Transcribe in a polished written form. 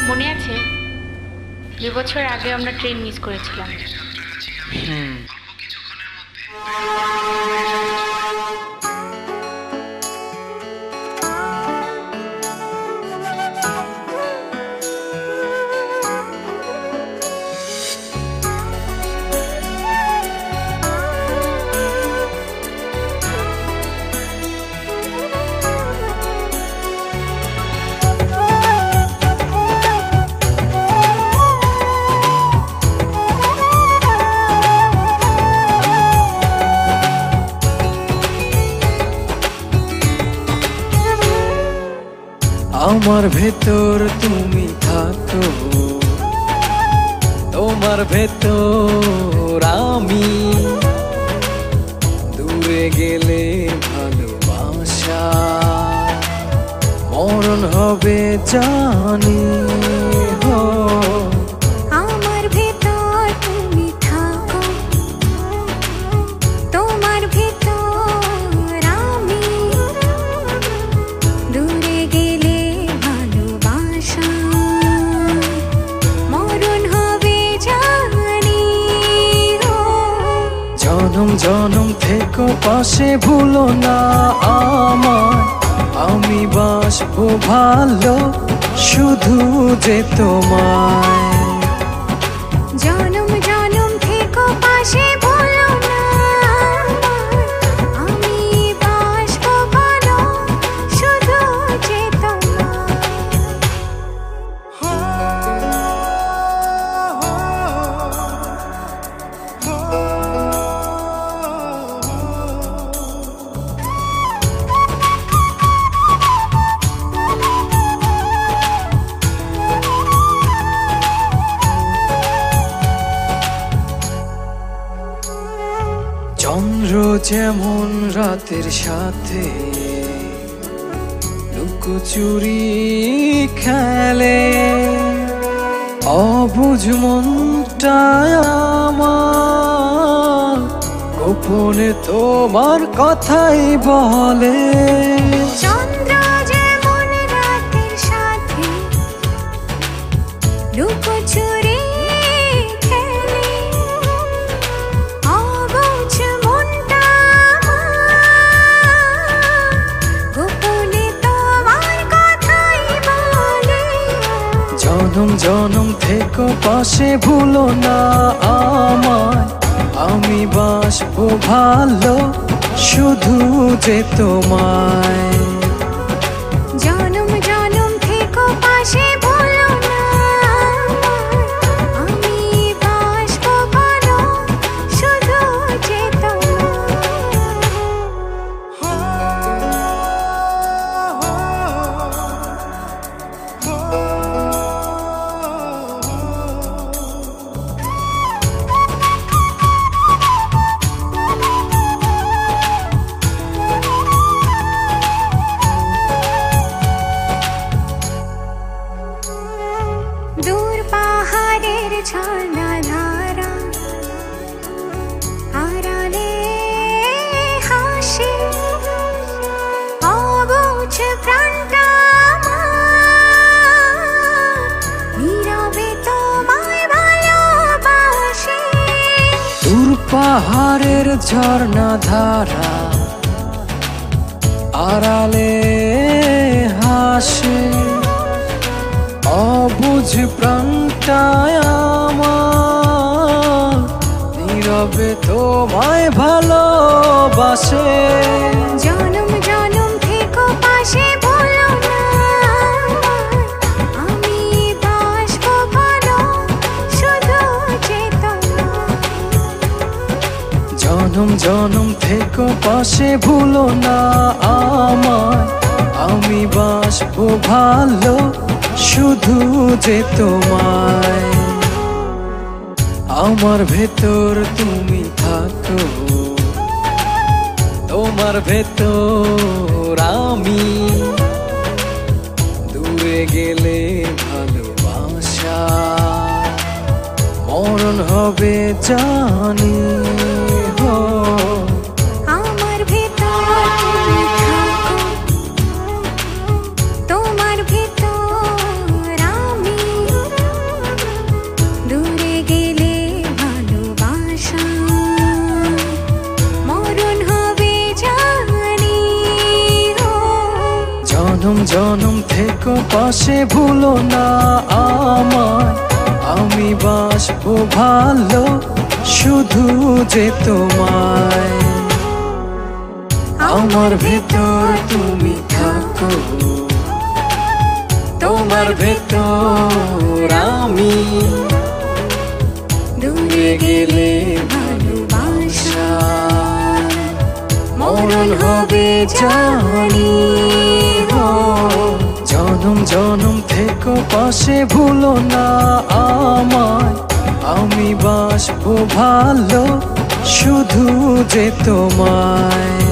মনে আছে 2 বছর আগে আমরা ট্রেন মিস করেছিলাম। আমার ভেতর তুমি থাকো, তোমার ভেতর আমি, দূরে গেলে ভালোবাসা মরণ হবে জানি। আমার ভেতর তুমি থাকো, তোমার ভেতর আমি, দূরে গেলে ভালোবাসা মরণ হবে জানি। জনম জনম থেকো পাশে, ভুলো না আমায়, আমি বাসবো ভালো শুধু যে তোমায়। জনম জনম থেকো পাশে, ভুলো না আমি বাসবো ভালো শুধু যে তোমায়। চন্দ্র যেমন রাতের সাথে লুকোচুরি খেলে, অবুঝ মনটায় আমার গোপনে তোমার কথাই বলে। চন্দ্র যেমন রাতের সাথে লুকোচুরি খেলে, অবুঝ মনটা আমার গোপনে তোমার কথাই বলে। জনম জনম থেকো পাশে, ভুলো না আমায়, আমি বাসবো ভালো শুধু যে তোমায়। জনম জনম থেকো পাশে, ভুলো না আমি বাসবো ভালো শুধু যে দূর পাহাড়ের ঝর্ণা ধারা আড়ালে হাসি, অবুঝ প্রাণটা আমার নীরবে তোমায় ভালোবাসে। দূর পাহাড়ের ঝর্ণা ধারা আড়ালে হাসে, অবুঝ প্রাণটায় আমার নীরবে তোমায় ভালোবাসে। জনম জনম থেকো পাশে, ভুলো না আমি বাসবো ভালো শুধু যে তোমায়। জনম জনম থেকো পাশে, ভুলো না আমায়, আমি বাসবো ভালো শুধু যে তোমায়। আমার ভেতর তুমি থাকো, তোমার ভেতর আমি, দূরে গেলে ভালোবাসা মরণ হবে জানি। আমার ভেতর তুমি থাকো, তোমার ভেতর আমি, জনম থেকো পাশে ভুলো না আমায়, আমি বাসবো ভালো শুধু যে তোমায়। আমার ভেতর তুমি থাকো, তোমার ভেতর আমি, দূরে গেলে ভালোবাসা মরণ হবে জানি গো। জনম জনম থেকো পাশে ভুলো না আমায়, আমি বাসবো ভালো শুধু যে তোমায়।